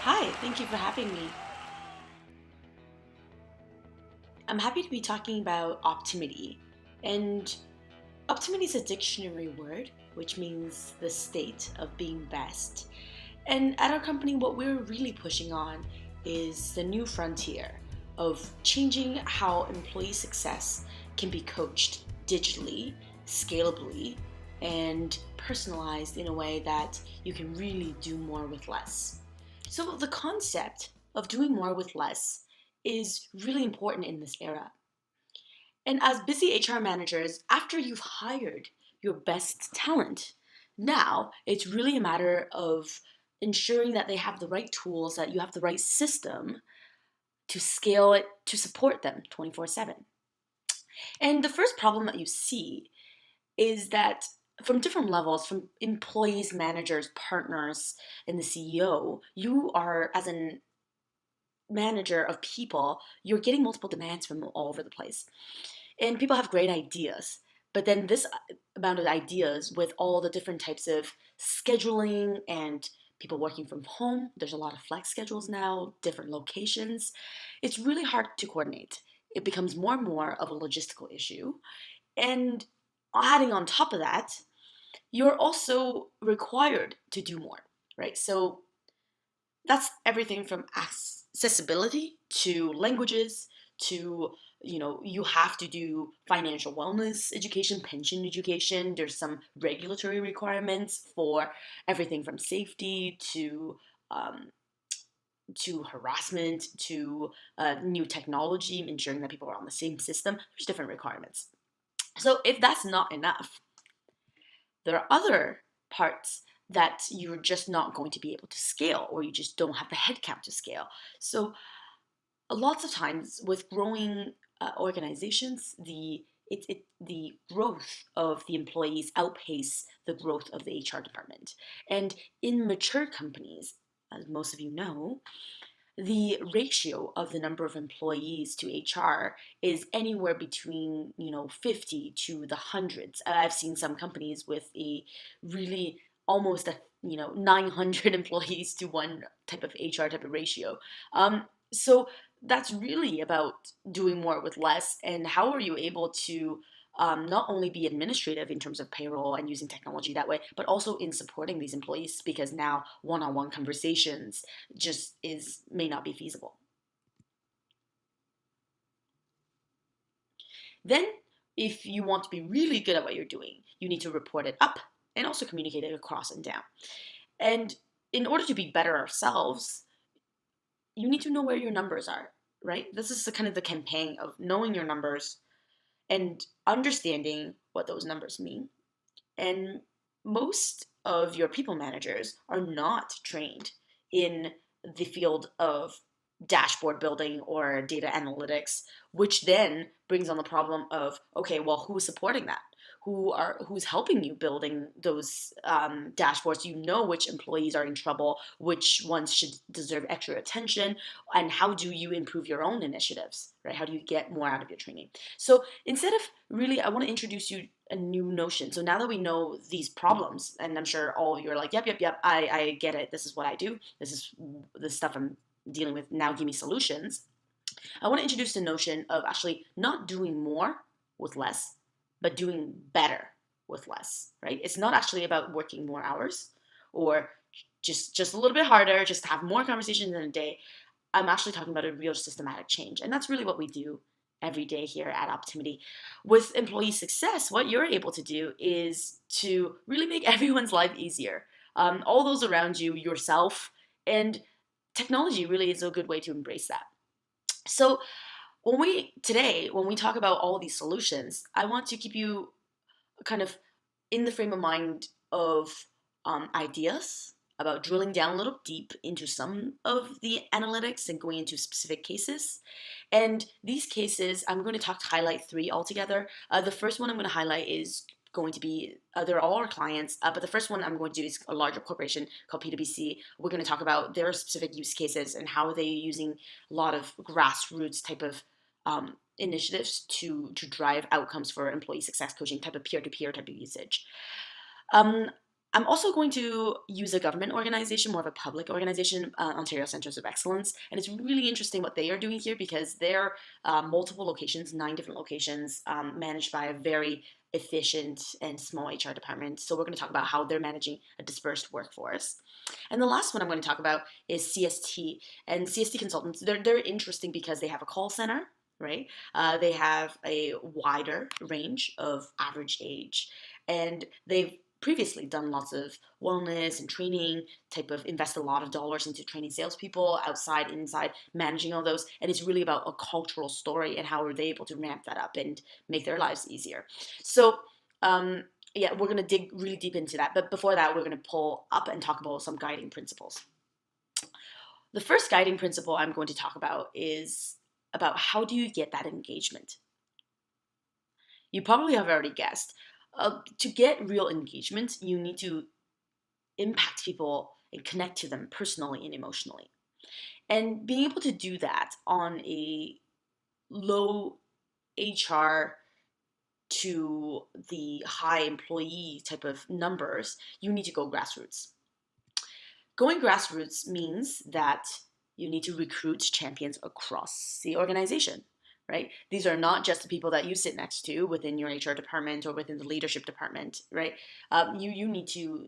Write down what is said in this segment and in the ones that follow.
Hi, thank you for having me. I'm happy to be talking about optimity. And optimity is a dictionary word, which means the state of being best. And at our company, what we're really pushing on is the new frontier of changing how employee success can be coached digitally, scalably, and personalized in a way that you can really do more with less. So, the concept of doing more with less is really important in this era. And as busy HR managers, after you've hired your best talent, now it's really a matter of ensuring that they have the right tools, that you have the right system to scale it to support them 24/7. And the first problem that you see is that from different levels, from employees, managers, partners, and the CEO, you are, as an manager of people, you're getting multiple demands from all over the place. And people have great ideas. But then this amount of ideas with all the different types of scheduling and people working from home, there's a lot of flex schedules now, different locations. It's really hard to coordinate. It becomes more and more of a logistical issue. And adding on top of that, you're also required to do more, right? So that's everything from accessibility to languages to you have to do financial wellness education, pension education. There's some regulatory requirements for everything from safety um, to harassment to new technology, ensuring that people are on the same system. There's different requirements. So if that's not enough, there are other parts that you're just not going to be able to scale, or you just don't have the headcount to scale. So lots of times with growing organizations, the growth of the employees outpace the growth of the HR department. And in mature companies, as most of you know, the ratio of the number of employees to HR is anywhere between 50 to the hundreds. I've seen some companies with a really almost a 900 employees to one type of HR type of ratio. So that's really about doing more with less. And how are you able to not only be administrative in terms of payroll and using technology that way, but also in supporting these employees, because now one-on-one conversations just is may not be feasible. Then, if you want to be really good at what you're doing, you need to report it up and also communicate it across and down. And in order to be better ourselves, you need to know where your numbers are, right? This is the kind of the campaign of knowing your numbers and understanding what those numbers mean. And most of your people managers are not trained in the field of dashboard building or data analytics, which then brings on the problem of, okay, well, who's supporting that? Who's helping you building those dashboards? You know which employees are in trouble, which ones should deserve extra attention, and how do you improve your own initiatives, right? How do you get more out of your training? So instead of really, I want to introduce you a new notion. So now that we know these problems, and I'm sure all of you are like, yep, yep, yep, I get it. This is what I do. This is the stuff I'm dealing with. Now give me solutions. I want to introduce the notion of actually not doing more with less, but doing better with less, right? It's not actually about working more hours or just a little bit harder, just to have more conversations in a day. I'm actually talking about a real systematic change. And that's really what we do every day here at Optimity. With employee success, what you're able to do is to really make everyone's life easier. All those around you, yourself, and technology really is a good way to embrace that. So when we talk about all these solutions, I want to keep you kind of in the frame of mind of ideas about drilling down a little deep into some of the analytics and going into specific cases. And these cases, I'm going to highlight three altogether. The first one I'm going to highlight is going to be, they're all our clients, but the first one I'm going to do is a larger corporation called PwC. We're going to talk about their specific use cases and how they're using a lot of grassroots type of initiatives to drive outcomes for employee success coaching, type of peer-to-peer type of usage. Um, I'm also going to use a government organization, more of a public organization, Ontario Centres of Excellence. And it's really interesting what they are doing here because they're multiple locations, 9 different locations, managed by a very efficient and small HR department. So we're going to talk about how they're managing a dispersed workforce. And the last one I'm going to talk about is CST. And CST consultants, they're interesting because they have a call center, right? They have a wider range of average age, and they've previously done lots of wellness and training type of invest a lot of dollars into training salespeople outside, inside, managing all those. And it's really about a cultural story and how are they able to ramp that up and make their lives easier. So, yeah, we're going to dig really deep into that. But before that, we're going to pull up and talk about some guiding principles. The first guiding principle I'm going to talk about is about how do you get that engagement? You probably have already guessed. To get real engagement, you need to impact people and connect to them personally and emotionally. And being able to do that on a low HR to the high employee type of numbers, you need to go grassroots. Going grassroots means that you need to recruit champions across the organization, right? These are not just the people that you sit next to within your HR department or within the leadership department, right? You need to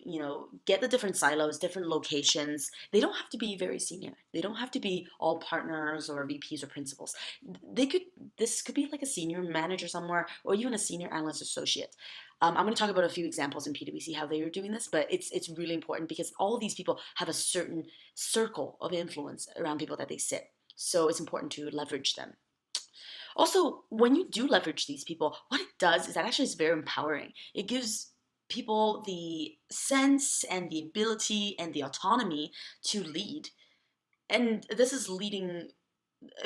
get the different silos, different locations. They don't have to be very senior. They don't have to be all partners or VPs or principals. This could be like a senior manager somewhere or even a senior analyst associate. I'm going to talk about a few examples in PwC how they are doing this, but it's really important because all of these people have a certain circle of influence around people that they sit. So it's important to leverage them. Also, when you do leverage these people, what it does is that actually is very empowering. It gives people the sense and the ability and the autonomy to lead. And this is leading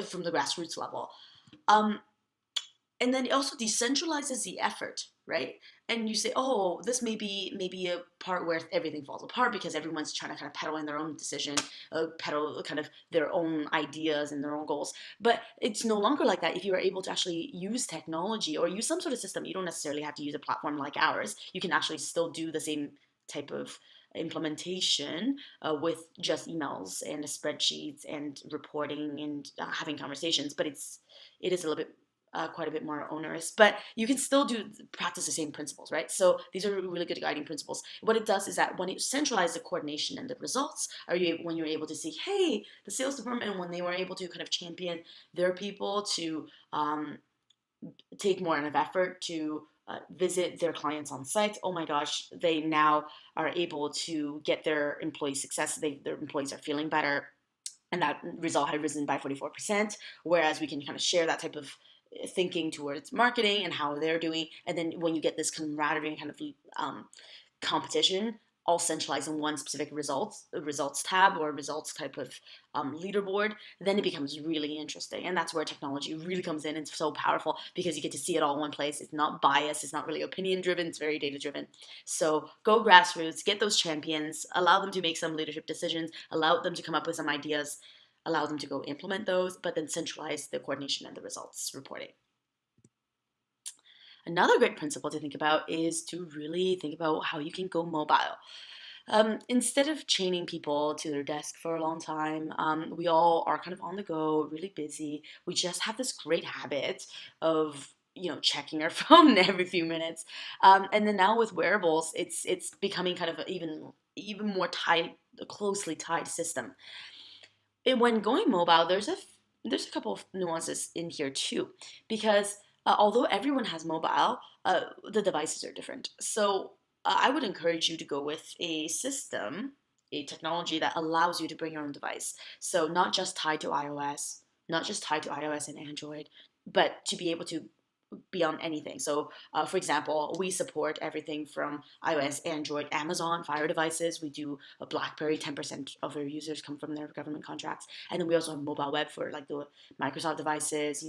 from the grassroots level. And then it also decentralizes the effort, right? And you say, oh, this may be a part where everything falls apart because everyone's trying to kind of pedal in their own decision, pedal kind of their own ideas and their own goals. But it's no longer like that if you are able to actually use technology or use some sort of system. You don't necessarily have to use a platform like ours. You can actually still do the same type of implementation with just emails and spreadsheets and reporting and having conversations, but it is a little bit quite a bit more onerous, but you can still practice the same principles, right? So these are really good guiding principles. What it does is that when you centralize the coordination and the results, when you're able to see, hey, the sales department, when they were able to kind of champion their people to take more of effort to visit their clients on site, oh my gosh, they now are able to get their employee success. Their employees are feeling better, and that result had risen by 44%, whereas we can kind of share that type of thinking towards marketing and how they're doing. And then when you get this camaraderie and kind of competition, all centralized in one specific results tab or results type of leaderboard, then it becomes really interesting. And that's where technology really comes in. It's so powerful because you get to see it all in one place. It's not biased. It's not really opinion driven. It's very data driven. So go grassroots, get those champions, allow them to make some leadership decisions, allow them to come up with some ideas, allow them to go implement those, but then centralize the coordination and the results reporting. Another great principle to think about is to really think about how you can go mobile. Instead of chaining people to their desk for a long time, we all are kind of on the go, really busy. We just have this great habit of checking our phone every few minutes, and then now with wearables, it's becoming kind of even more closely tied system. When going mobile, there's a couple of nuances in here too, because although everyone has mobile, the devices are different. So I would encourage you to go with a system, a technology that allows you to bring your own device. So not just tied to iOS, not just tied to iOS and Android, but to be able to be on anything. So, for example, we support everything from iOS, Android, Amazon, Fire devices. We do a BlackBerry. 10% of their users come from their government contracts, and then we also have mobile web for like the Microsoft devices.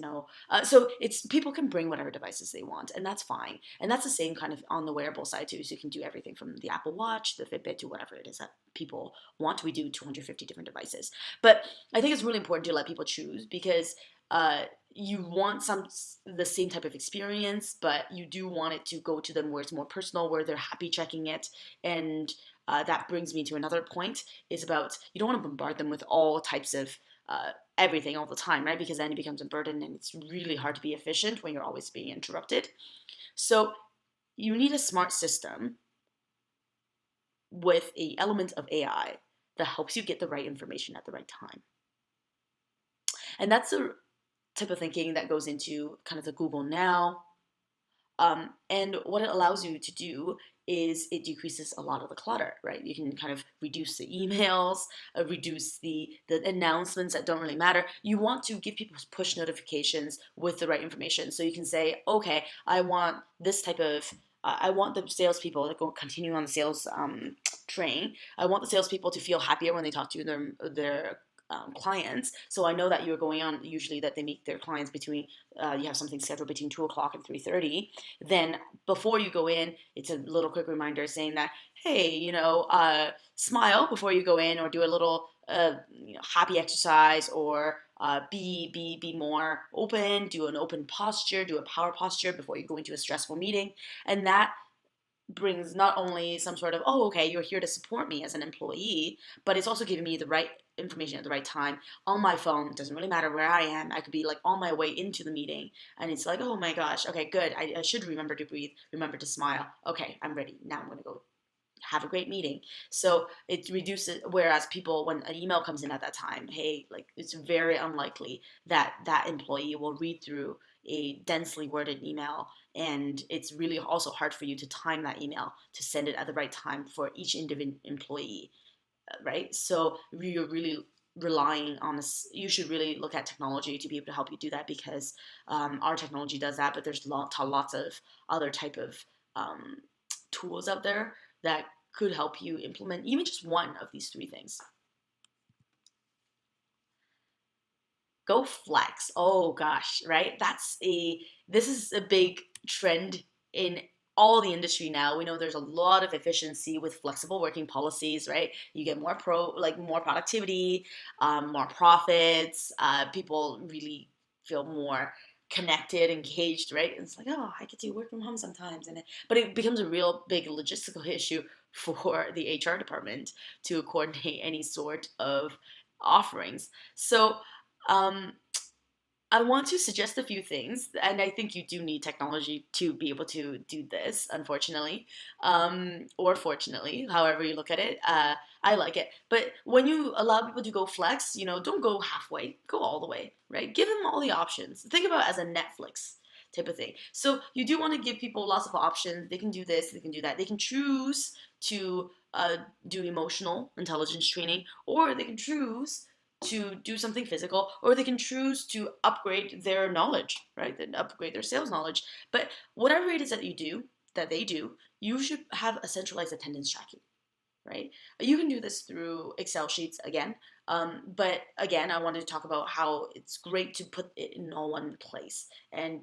So it's people can bring whatever devices they want, and that's fine. And that's the same kind of on the wearable side too. So you can do everything from the Apple Watch, the Fitbit, to whatever it is that people want. We do 250 different devices, but I think it's really important to let people choose because you want the same type of experience, but you do want it to go to them where it's more personal, where they're happy checking it. And that brings me to another point, is about you don't want to bombard them with all types of everything all the time, right? Because then it becomes a burden and it's really hard to be efficient when you're always being interrupted. So you need a smart system with a element of AI that helps you get the right information at the right time. And that's the type of thinking that goes into kind of the Google Now. And what it allows you to do is it decreases a lot of the clutter, right? You can kind of reduce the emails, reduce the announcements that don't really matter. You want to give people push notifications with the right information. So you can say, okay, I want this type of, I want the salespeople to go continue on the sales train. I want the salespeople to feel happier when they talk to their clients. So I know that you're going on, usually that they meet their clients between, you have something scheduled between 2 o'clock and 3:30. Then before you go in, it's a little quick reminder saying that, hey, smile before you go in, or do a little happy exercise, or be more open, do an open posture, do a power posture before you go into a stressful meeting. And that brings not only some sort of, oh, okay, you're here to support me as an employee, but it's also giving me the right information at the right time on my phone. It doesn't really matter where I am. I could be like on my way into the meeting, and it's like, oh my gosh, okay, good. I should remember to breathe, remember to smile. Okay, I'm ready. Now I'm going to go have a great meeting. So it reduces, whereas people, when an email comes in at that time, hey, like it's very unlikely that that employee will read through a densely worded email, and it's really also hard for you to time that email to send it at the right time for each individual employee, right? So you're really relying on this. You should really look at technology to be able to help you do that, because our technology does that, but there's lots of other type of tools out there that could help you implement even just one of these three things. Go flex. Oh gosh, right? This is a big trend in all the industry now. We know there's a lot of efficiency with flexible working policies, right? You get more productivity, more profits. People really feel more connected, engaged, right? And it's like, oh, I get to work from home sometimes, but it becomes a real big logistical issue for the HR department to coordinate any sort of offerings. So um, I want to suggest a few things, and I think you do need technology to be able to do this, unfortunately, or fortunately, however you look at it. I like it. But when you allow people to go flex, don't go halfway, go all the way, right? Give them all the options. Think about it as a Netflix type of thing. So you do want to give people lots of options. They can do this, they can do that. They can choose to do emotional intelligence training, or they can choose to do something physical, or they can choose to upgrade their knowledge, right? Then upgrade their sales knowledge. But whatever it is that they do, you should have a centralized attendance tracking, right? You can do this through Excel sheets again. But again, I wanted to talk about how it's great to put it in all one place. And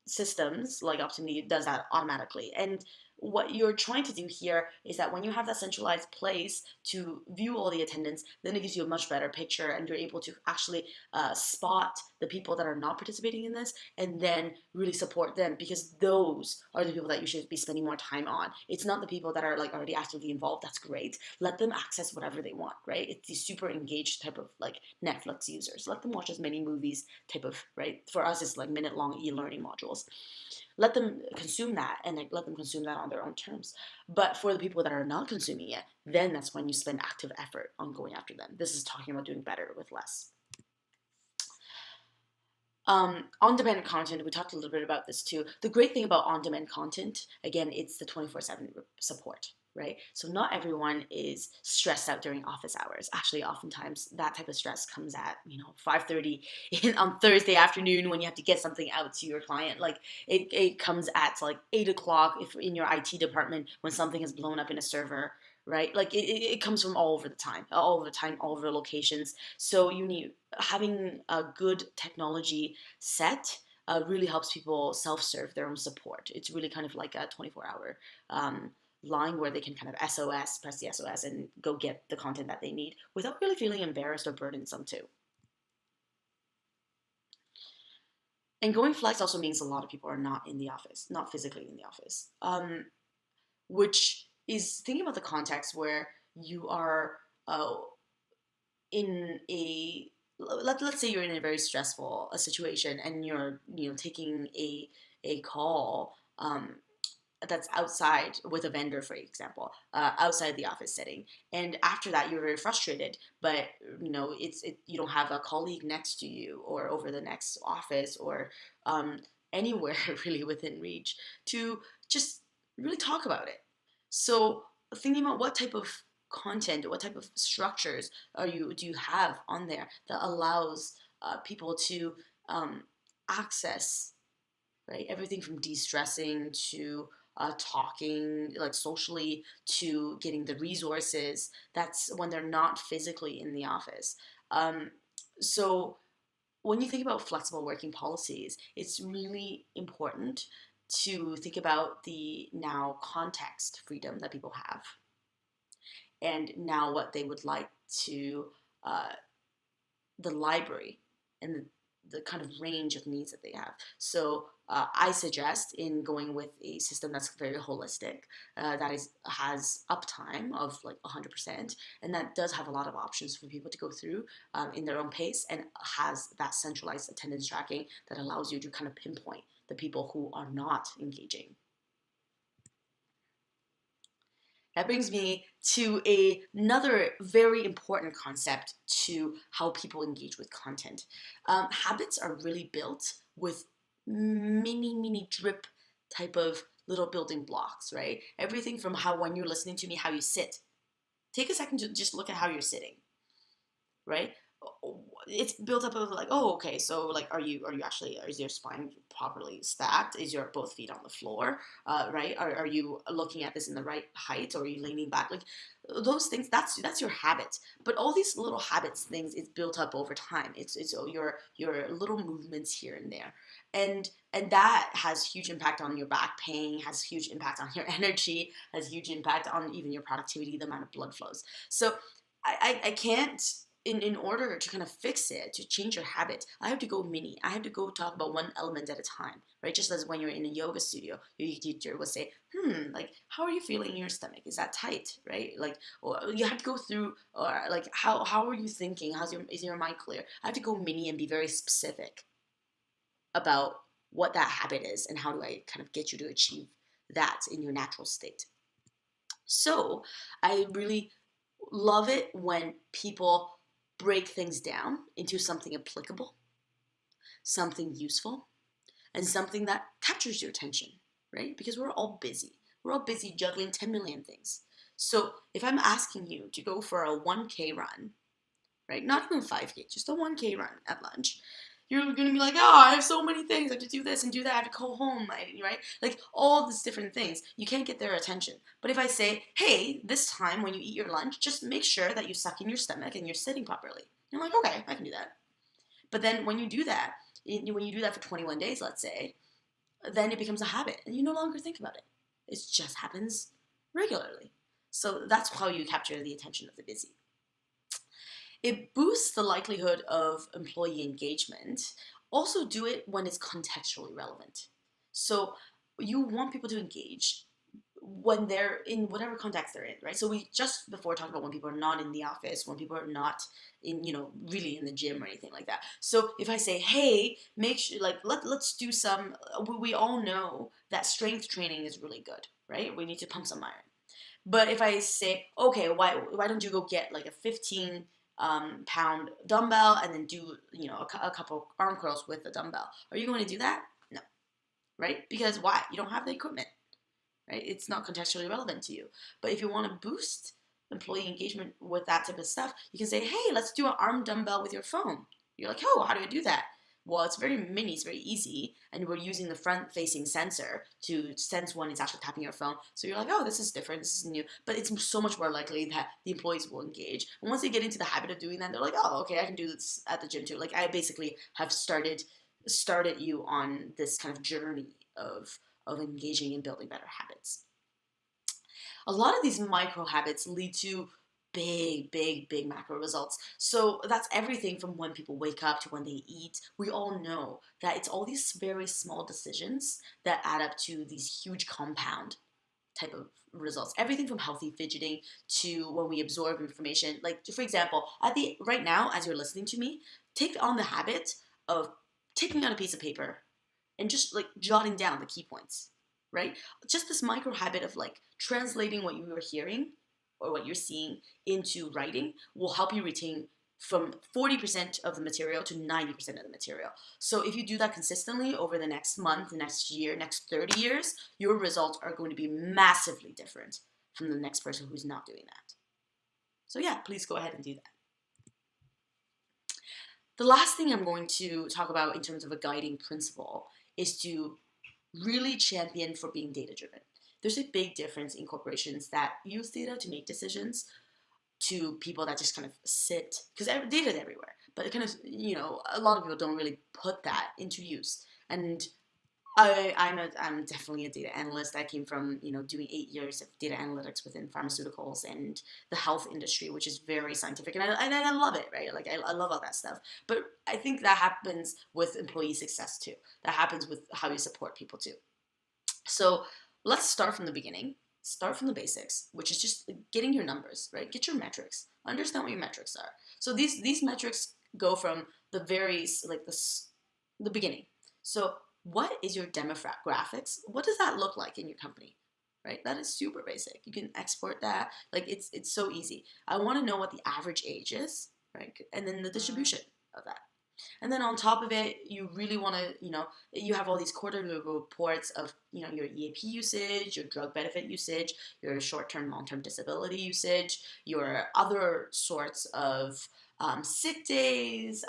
systems like Optimity does that automatically. And what you're trying to do here is that when you have that centralized place to view all the attendance, then it gives you a much better picture, and you're able to actually spot the people that are not participating in this, and then really support them, because those are the people that you should be spending more time on. It's not the people that are like already actively involved. That's great. Let them access whatever they want, right? It's the super engaged type of like Netflix users. Let them watch as many movies type of, right? For us, it's like minute-long e-learning modules. Let them consume that, and like, let them consume that on their own terms. But for the people that are not consuming it, then that's when you spend active effort on going after them. This is talking about doing better with less. On-demand content, we talked a little bit about this too. The great thing about on-demand content, again, it's the 24/7 support, right? So not everyone is stressed out during office hours. Actually, oftentimes that type of stress comes at 5:30 on Thursday afternoon when you have to get something out to your client. Like it comes at like 8 o'clock if in your IT department when something has blown up in a server, right? Like it comes from all over the time, all over locations. So you need having a good technology set really helps people self-serve their own support. It's really kind of like a 24-hour line where they can kind of press the SOS, and go get the content that they need without really feeling embarrassed or burdensome too. And going flex also means a lot of people are not in the office, not physically in the office, which is thinking about the context where you are uh, in a let's say you're in a very stressful situation and you're taking a call that's outside with a vendor, for example, outside the office setting. And after that, you're very frustrated, but you don't have a colleague next to you or over the next office or um, anywhere really within reach to just really talk about it. So thinking about what type of content, what type of structures do you have on there that allows people to um, access, right? Everything from de-stressing to talking like socially to getting the resources. That's when they're not physically in the office. So when you think about flexible working policies, it's really important to think about the now context freedom that people have and now what they would like to uh, the library and the kind of range of needs that they have. So I suggest in going with a system that's very holistic, that has uptime of like 100%, and that does have a lot of options for people to go through in their own pace, and has that centralized attendance tracking that allows you to kind of pinpoint the people who are not engaging. That brings me to another very important concept to how people engage with content. Habits are really built with mini drip type of little building blocks, right? Everything from how when you're listening to me, how you sit. Take a second to just look at how you're sitting, right? It's built up of like, oh, okay, so like, are you actually, is your spine properly stacked? Is your both feet on the floor, right? Are you looking at this in the right height, or are you leaning back? Like those things, that's your habit. But all these little habits things is built up over time. It's your little movements here and there, and that has huge impact on your back pain, has huge impact on your energy, has huge impact on even your productivity, the amount of blood flows. So I can't, in order to kind of fix it, to change your habit, I have to go mini. I have to go talk about one element at a time, right? Just as when you're in a yoga studio, your teacher will say, like, how are you feeling in your stomach? Is that tight, right? Like, or you have to go through, or like, how are you thinking? Is your mind clear? I have to go mini and be very specific about what that habit is and how do I kind of get you to achieve that in your natural state. So I really love it when people break things down into something applicable, something useful, and something that captures your attention, right? Because we're all busy. We're all busy juggling 10 million things. So if I'm asking you to go for a 1K run, right? Not even 5K, just a 1K run at lunch. You're going to be like, oh, I have so many things. I have to do this and do that. I have to go home, right? Like all these different things. You can't get their attention. But if I say, hey, this time when you eat your lunch, just make sure that you suck in your stomach and you're sitting properly. You're like, okay, I can do that. But then when you do that, for 21 days, let's say, then it becomes a habit and you no longer think about it. It just happens regularly. So that's how you capture the attention of the busy. It boosts the likelihood of employee engagement. Also, do it when it's contextually relevant. So, you want people to engage when they're in whatever context they're in, right? So, we just before talked about when people are not in the office, when people are not in, really in the gym or anything like that. So, if I say, hey, make sure, like, let's do some, we all know that strength training is really good, right? We need to pump some iron. But if I say, okay, why don't you go get like a 15 pound dumbbell and then do a couple arm curls with the dumbbell? Are you going to do that? No, right? Because why? You don't have the equipment, right? It's not contextually relevant to you. But if you want to boost employee engagement with that type of stuff, you can say, hey, let's do an arm dumbbell with your phone. You're like, oh, how do I do that? Well, it's very mini, it's very easy, and we're using the front-facing sensor to sense when it's actually tapping your phone. So you're like, oh, this is different, this is new. But it's so much more likely that the employees will engage. And once they get into the habit of doing that, they're like, oh, okay, I can do this at the gym too. Like I basically have started you on this kind of journey of engaging and building better habits. A lot of these micro habits lead to big macro results. So that's everything from when people wake up to when they eat. We all know that it's all these very small decisions that add up to these huge compound type of results. Everything from healthy fidgeting to when we absorb information. Like, for example, right now, as you're listening to me, take on the habit of taking out a piece of paper and just like jotting down the key points, right? Just this micro habit of like translating what you are hearing or what you're seeing into writing will help you retain from 40% of the material to 90% of the material. So if you do that consistently over the next month, the next year, next 30 years, your results are going to be massively different from the next person who's not doing that. So yeah, please go ahead and do that. The last thing I'm going to talk about in terms of a guiding principle is to really champion for being data driven. There's a big difference in corporations that use data to make decisions to people that just kind of sit, because data is everywhere, but it kind of, a lot of people don't really put that into use. And I'm definitely a data analyst. I came from, doing 8 years of data analytics within pharmaceuticals and the health industry, which is very scientific, and I love it, right? Like I love all that stuff. But I think that happens with employee success too. That happens with how you support people too. So let's start from the beginning. Start from the basics, which is just getting your numbers, right? Get your metrics. Understand what your metrics are. So these metrics go from the the beginning. So what is your demographics? What does that look like in your company? Right? That is super basic. You can export that. Like it's so easy. I want to know what the average age is, right? And then the distribution of that. And then on top of it, you really want to, you have all these quarterly reports of, your EAP usage, your drug benefit usage, your short-term, long-term disability usage, your other sorts of sick days,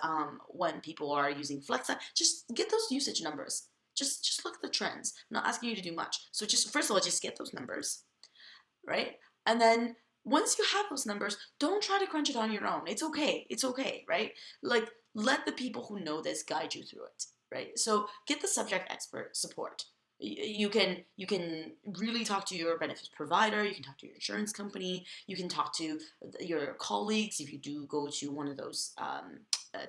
when people are using flex time. Just get those usage numbers. Just look at the trends. I'm not asking you to do much. So just, first of all, just get those numbers, right? And then once you have those numbers, don't try to crunch it on your own. It's okay, right? Like, let the people who know this guide you through it, right? So get the subject expert support. You can really talk to your benefits provider. You can talk to your insurance company. You can talk to your colleagues if you do go to one of those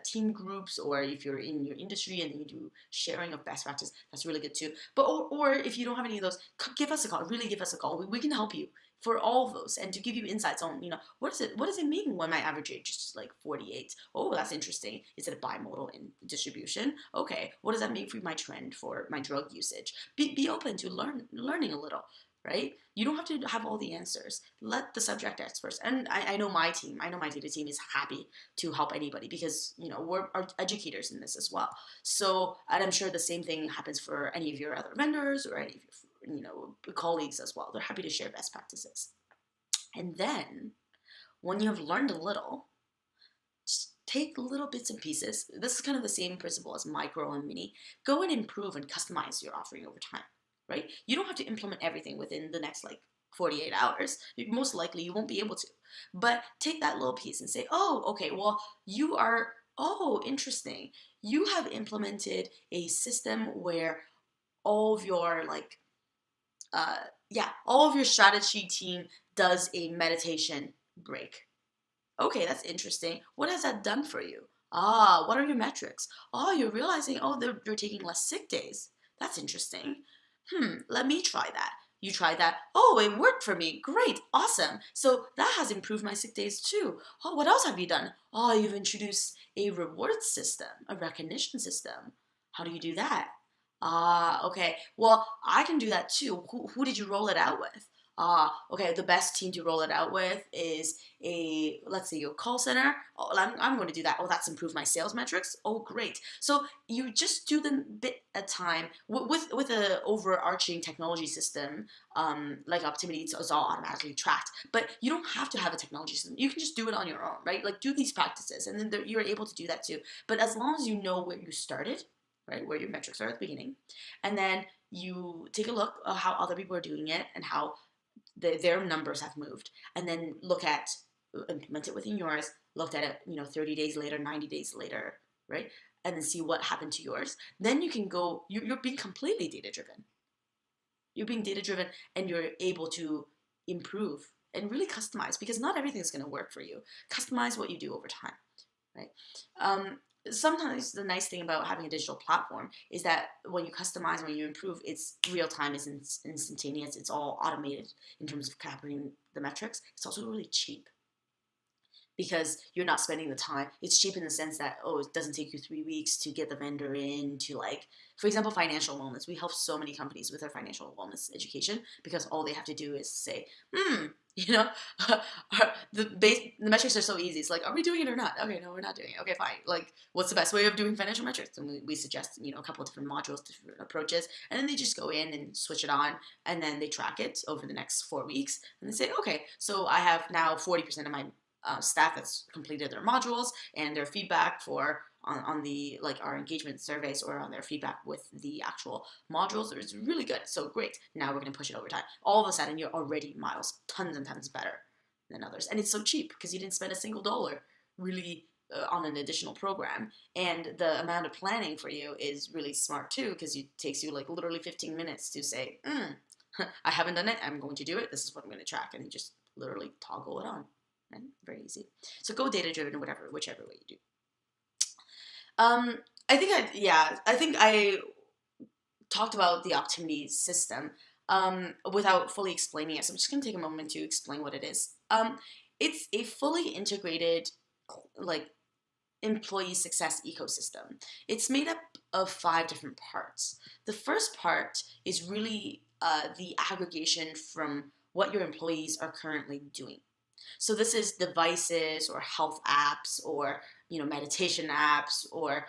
team groups, or if you're in your industry and you do sharing of best practice. That's really good too. But or if you don't have any of those, give us a call. Really, give us a call. We can help you for all of those, and to give you insights on, what does it mean when my average age is just like 48? Oh, that's interesting. Is it a bimodal in distribution? Okay, what does that mean for my trend for my drug usage? Be open to learning a little, right? You don't have to have all the answers. Let the subject experts, and I know my data team is happy to help anybody, because we're educators in this as well. So, and I'm sure the same thing happens for any of your other vendors or any of your colleagues as well. They're happy to share best practices. And then when you have learned a little, just take little bits and pieces. This is kind of the same principle as micro and mini. Go and improve and customize your offering over time, right? You don't have to implement everything within the next 48 hours. Most likely you won't be able to. But take that little piece and say, oh, okay, well, interesting. You have implemented a system where all of your all of your strategy team does a meditation break. Okay, that's interesting. What has that done for you? What are your metrics? You're realizing, they're taking less sick days. That's interesting. Let me try that. You try that. Oh, it worked for me. Great, awesome. So that has improved my sick days too. Oh, what else have you done? You've introduced a reward system, a recognition system. How do you do that? Okay. Well, I can do that too. Who did you roll it out with? Okay, the best team to roll it out with is let's say your call center. I'm going to do that. That's improved my sales metrics. Oh, great. So you just do them bit at a time with an overarching technology system, like Optimity. It's all automatically tracked, but you don't have to have a technology system. You can just do it on your own, right? Like, do these practices, and then you're able to do that too. But as long as you know where you started, right, where your metrics are at the beginning, and then you take a look at how other people are doing it and how their numbers have moved, and then implement it within yours, looked at it, 30 days later, 90 days later, right? And then see what happened to yours. Then you can go, you're being completely data driven. You're being data driven, and you're able to improve and really customize, because not everything is going to work for you. Customize what you do over time, right? Sometimes the nice thing about having a digital platform is that when you customize, when you improve, it's real time, it's instantaneous, it's all automated in terms of capturing the metrics. It's also really cheap because you're not spending the time. It's cheap in the sense that, oh, it doesn't take you 3 weeks to get the vendor in to, like, for example, financial wellness. We help so many companies with their financial wellness education because all they have to do is say, you know, the metrics are so easy. It's like, are we doing it or not? Okay, no, we're not doing it. Okay, fine. Like, what's the best way of doing financial metrics? And we suggest, a couple of different modules, different approaches, and then they just go in and switch it on, and then they track it over the next 4 weeks, and they say, okay, so I have now 40% of my staff that's completed their modules, and their feedback on the, like, our engagement surveys or on their feedback with the actual modules is really good. So great. Now we're going to push it over time. All of a sudden, you're already miles, tons and tons better than others. And it's so cheap because you didn't spend a single dollar really on an additional program. And the amount of planning for you is really smart too, because it takes you like literally 15 minutes to say, I haven't done it. I'm going to do it. This is what I'm going to track. And you just literally toggle it on. Right? Very easy. So go data driven, whichever way you do. I think I talked about the Optimity system without fully explaining it. So I'm just going to take a moment to explain what it is. It's a fully integrated, like, employee success ecosystem. It's made up of 5 different parts. The first part is really the aggregation from what your employees are currently doing. So this is devices or health apps or meditation apps or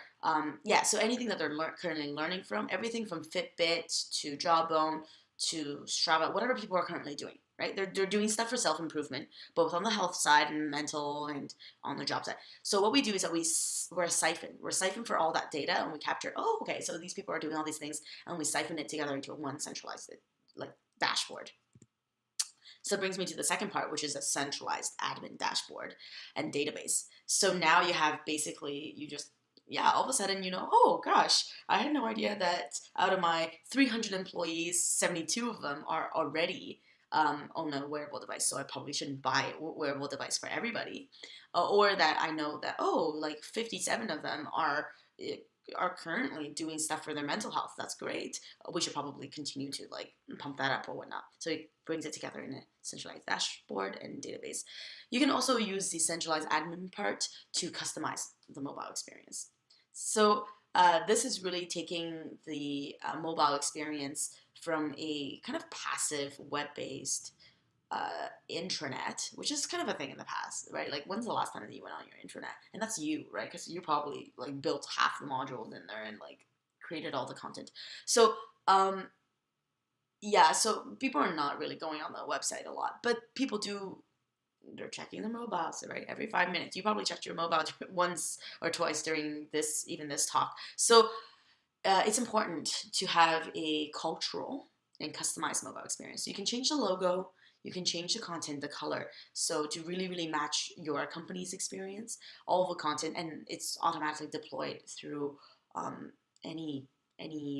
so anything that they're currently learning from, everything from Fitbit to Jawbone to Strava, whatever people are currently doing, right? They're doing stuff for self-improvement, both on the health side and mental and on the job side. So what we do is that we're a siphon. We're a siphon for all that data, and we capture, oh, okay, so these people are doing all these things, and we siphon it together into one centralized, like, dashboard. So it brings me to the second part, which is a centralized admin dashboard and database. So now you have basically, all of a sudden, oh gosh, I had no idea that out of my 300 employees, 72 of them are already on a wearable device. So I probably shouldn't buy a wearable device for everybody. Or that I know that, like 57 of them are currently doing stuff for their mental health. That's great. We should probably continue to, like, pump that up or whatnot. So it brings it together in a centralized dashboard and database. You can also use the centralized admin part to customize the mobile experience. So this is really taking the mobile experience from a kind of passive web-based intranet, which is kind of a thing in the past, right? Like, when's the last time that you went on your intranet? And that's you, right? Because you probably, like, built half the modules in there and, like, created all the content. So so people are not really going on the website a lot, but people do. They're checking their mobiles, right? Every 5 minutes. You probably checked your mobile once or twice during this talk. So it's important to have a cultural and customized mobile experience. So you can change the logo, you can change the content, the color. So to really, really match your company's experience, all the content, and it's automatically deployed through any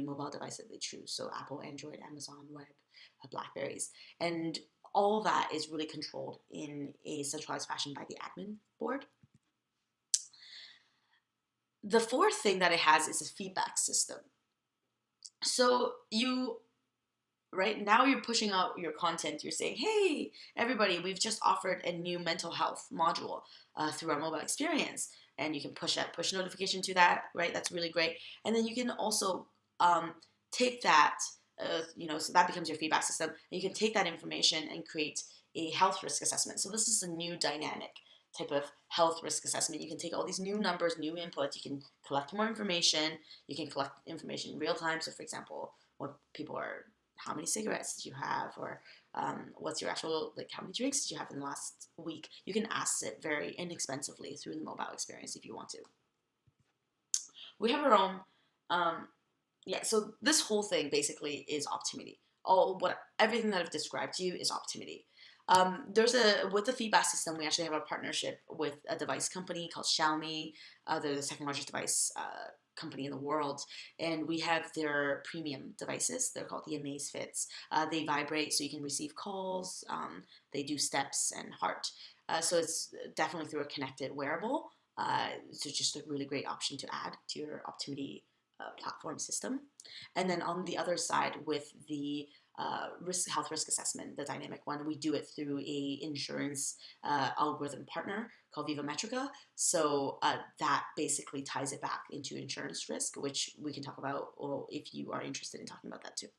mobile device that they choose. So Apple, Android, Amazon Web, Blackberries, and all that is really controlled in a centralized fashion by the admin board. The fourth thing that it has is a feedback system. So right now you're pushing out your content. You're saying, hey, everybody, we've just offered a new mental health module through our mobile experience. And you can push notification to that, right? That's really great. And then you can also take that, so that becomes your feedback system. And you can take that information and create a health risk assessment. So this is a new dynamic type of health risk assessment. You can take all these new numbers, new inputs. You can collect more information. You can collect information in real time. So, for example, how many cigarettes did you have, or what's your actual, like, how many drinks did you have in the last week? You can ask it very inexpensively through the mobile experience if you want to. We have our own, so this whole thing basically is Optimity. Everything that I've described to you is Optimity. With the feedback system, we actually have a partnership with a device company called Xiaomi. They're the second largest device company in the world, and we have their premium devices. They're called the Amaze Fits. They vibrate so you can receive calls. They do steps and heart. So it's definitely through a connected wearable. So just a really great option to add to your Optimity platform system. And then on the other side, with the health risk assessment, the dynamic one, we do it through a insurance algorithm partner called Viva Metrica. So that basically ties it back into insurance risk, which we can talk about, or if you are interested in talking about that too.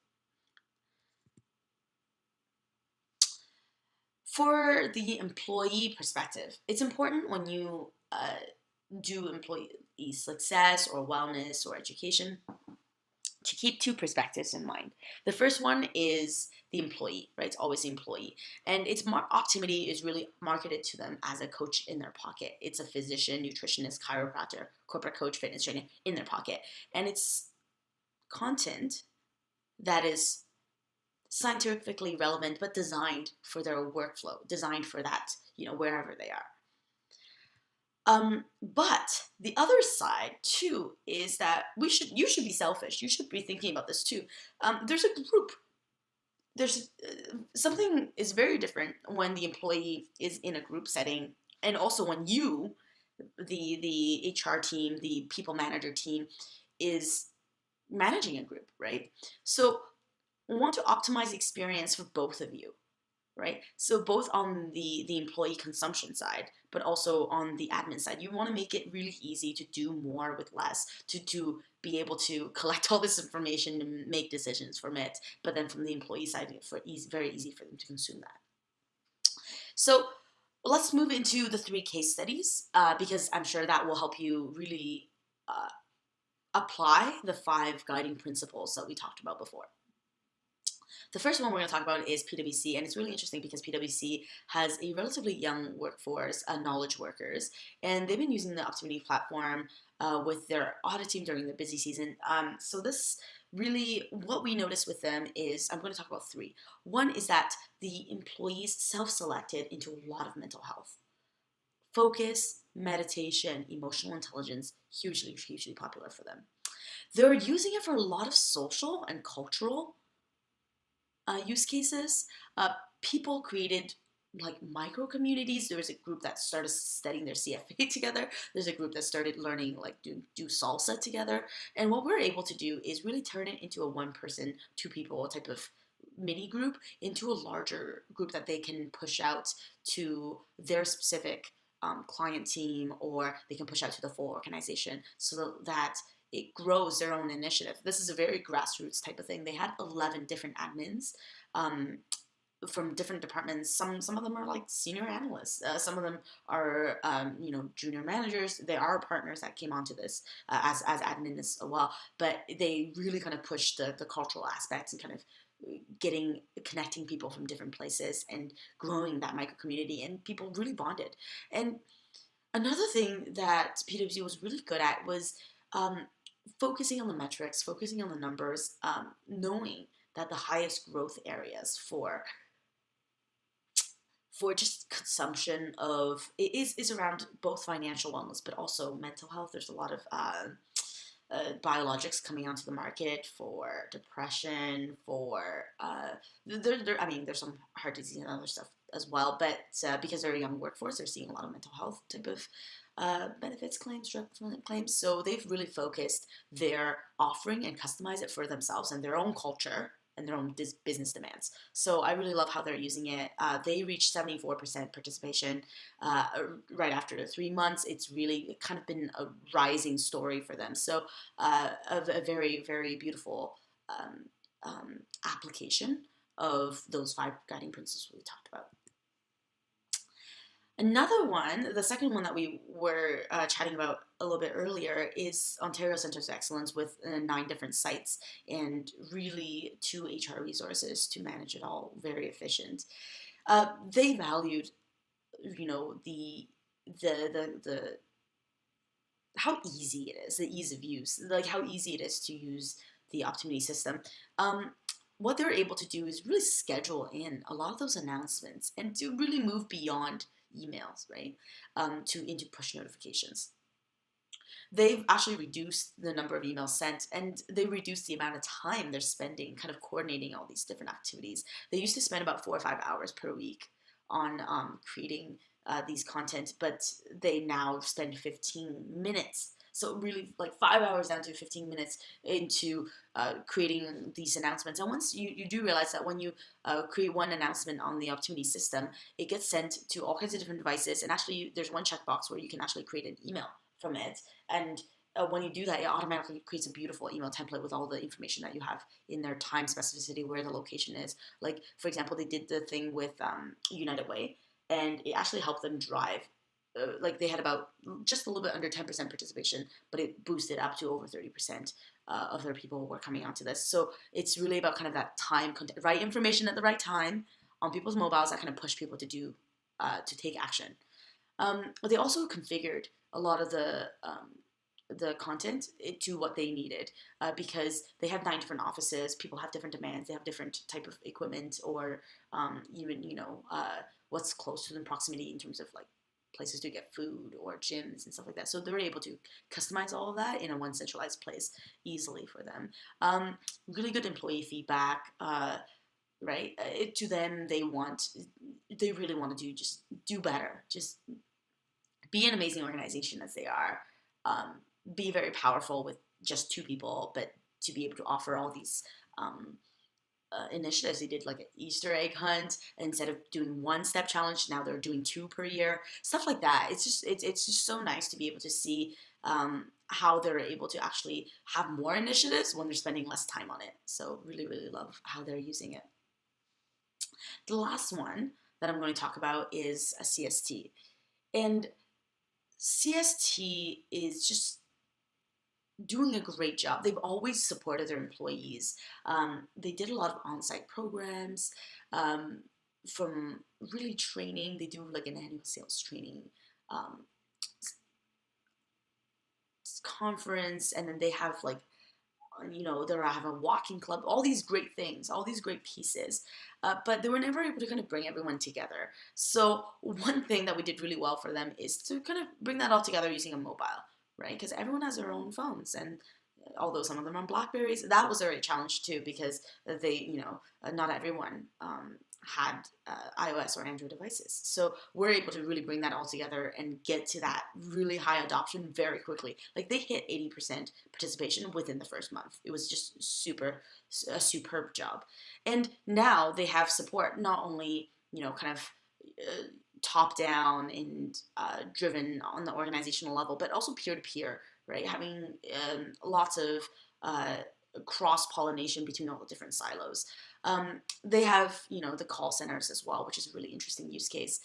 For the employee perspective, it's important when you do employee success or wellness or education to keep two perspectives in mind. The first one is the employee, right? It's always the employee. And Optimity is really marketed to them as a coach in their pocket. It's a physician, nutritionist, chiropractor, corporate coach, fitness trainer in their pocket. And it's content that is scientifically relevant, but designed for their workflow, designed for that, wherever they are. But the other side too is that you should be selfish. You should be thinking about this too. There's a group. There's something is very different when the employee is in a group setting, and also when you, the HR team, the people manager team, is managing a group, right? So we want to optimize the experience for both of you, right? So both on the employee consumption side, but also on the admin side, you want to make it really easy to do more with less, to be able to collect all this information and make decisions from it. But then from the employee side, very easy for them to consume that. So let's move into the 3 case studies because I'm sure that will help you really apply the 5 guiding principles that we talked about before. The first one we're going to talk about is PwC, and it's really interesting because PwC has a relatively young workforce, knowledge workers, and they've been using the Optimity platform with their audit team during the busy season. So this really, what we noticed with them is, I'm going to talk about 3. One is that the employees self-selected into a lot of mental health. Focus, meditation, emotional intelligence, hugely, hugely popular for them. They're using it for a lot of social and cultural use cases. People created like micro communities. There was a group that started studying their CFA together. There's a group that started learning like do salsa together. And what we're able to do is really turn it into a 1-person, 2 people type of mini group into a larger group that they can push out to their specific client team, or they can push out to the full organization so that it grows their own initiative. This is a very grassroots type of thing. They had 11 different admins from different departments. Some of them are like senior analysts. Some of them are junior managers. There are partners that came onto this as admins as well. But they really kind of pushed the cultural aspects and kind of connecting people from different places and growing that micro community. And people really bonded. And another thing that PwC was really good at was focusing on the metrics, focusing on the numbers, knowing that the highest growth areas for just consumption of it is around both financial wellness, but also mental health. There's a lot of biologics coming onto the market for depression, for there's some heart disease and other stuff as well. But because they're a young workforce, they're seeing a lot of mental health type of benefits claims, drug claims. So they've really focused their offering and customized it for themselves and their own culture and their own business demands. So I really love how they're using it. They reached 74% participation right after the 3 months. It's really kind of been a rising story for them. So a very, very beautiful application of those 5 guiding principles we talked about. Another one, the second one that we were chatting about a little bit earlier, is Ontario Centres of Excellence with 9 different sites and really 2 HR resources to manage it all, very efficient. They valued, the how easy it is, the ease of use, like how easy it is to use the Optimity system. What they're able to do is really schedule in a lot of those announcements and to really move beyond emails, right, into push notifications. They've actually reduced the number of emails sent, and they reduced the amount of time they're spending kind of coordinating all these different activities. They used to spend about 4 or 5 hours per week on creating these content, but they now spend 15 minutes. So really, like 5 hours down to 15 minutes into creating these announcements. And once you do realize that when you create one announcement on the Optimity system, it gets sent to all kinds of different devices. And actually, there's one checkbox where you can actually create an email from it. And when you do that, it automatically creates a beautiful email template with all the information that you have in their time specificity, where the location is. Like, for example, they did the thing with United Way, and it actually helped them drive. Like they had about just a little bit under 10% participation, but it boosted up to over 30% of their people were coming onto this. So it's really about kind of that time, right information at the right time on people's mobiles that kind of push people to do, to take action. They also configured a lot of the content to what they needed, because they have 9 different offices. People have different demands. They have different type of equipment, or even what's close to them proximity in terms of like places to get food or gyms and stuff like that. So they're able to customize all of that in a one centralized place easily for them. Really good employee feedback. Right, to them, they really want to just do better, just be an amazing organization as they are, be very powerful with just 2 people, but to be able to offer all these initiatives. They did like an Easter egg hunt. Instead of doing one step challenge, now they're doing 2 per year, stuff like that. It's just so nice to be able to see how they're able to actually have more initiatives when they're spending less time on it. So really, really love how they're using it. The last one that I'm going to talk about is a CST. And CST is just doing a great job. They've always supported their employees. They did a lot of on-site programs, from really training. They do like an annual sales training conference, and then they have like, they have a walking club, all these great things, all these great pieces. But they were never able to kind of bring everyone together. So one thing that we did really well for them is to kind of bring that all together using a mobile, right? Because everyone has their own phones, and although some of them are on Blackberries, that was a real challenge too, because they, not everyone had iOS or Android devices. So we're able to really bring that all together and get to that really high adoption very quickly. Like they hit 80% participation within the first month. It was just a superb job. And now they have support, not only, kind of top down and driven on the organizational level, but also peer to peer, right? Having lots of cross pollination between all the different silos. They have, the call centers as well, which is a really interesting use case.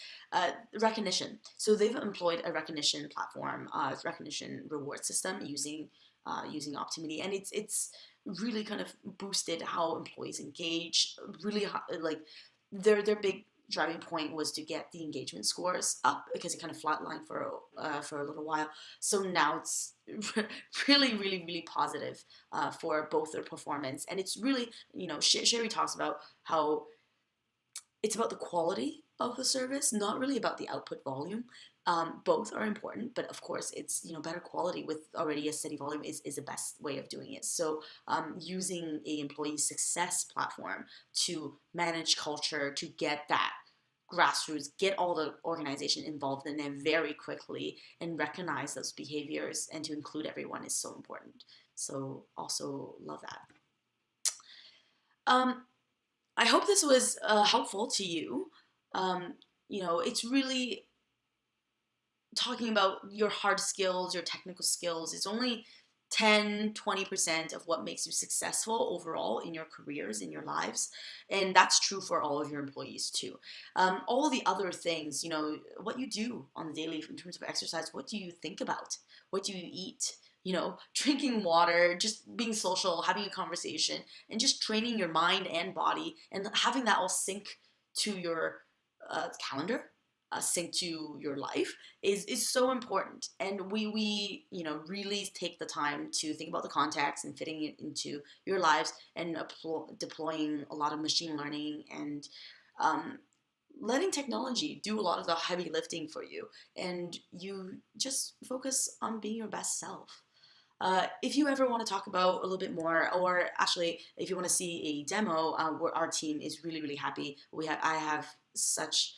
Recognition. So they've employed a recognition platform, recognition reward system using Optimity, and it's really kind of boosted how employees engage. Really, like their big driving point was to get the engagement scores up, because it kind of flatlined for a little while. So now it's really, really, really positive for both their performance. And it's really, Sherry talks about how it's about the quality of the service, not really about the output volume. Both are important, but of course, it's better quality with already a steady volume is the best way of doing it. So using a employee success platform to manage culture, to get that grassroots, get all the organization involved in it very quickly, and recognize those behaviors, and to include everyone is so important. So also love that. I hope this was helpful to you. It's really talking about your hard skills, your technical skills. It's only 10-20% of what makes you successful overall in your careers, in your lives. And that's true for all of your employees too. All the other things, what you do on the daily in terms of exercise, what do you think about? What do you eat? Drinking water, just being social, having a conversation, and just training your mind and body, and having that all sync to your calendar, sync to your life is so important. And we really take the time to think about the context and fitting it into your lives, and deploying a lot of machine learning and letting technology do a lot of the heavy lifting for you, and you just focus on being your best self. If you ever want to talk about a little bit more, or actually, if you want to see a demo, where our team is really, really happy. I have such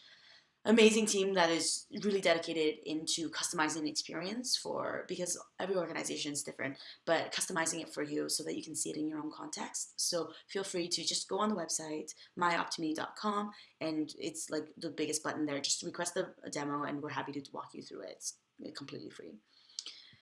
amazing team that is really dedicated into customizing the experience for, because every organization is different, but customizing it for you so that you can see it in your own context. So feel free to just go on the website myoptimity.com, and it's like the biggest button there. Just request a demo and we're happy to walk you through it. It's completely free.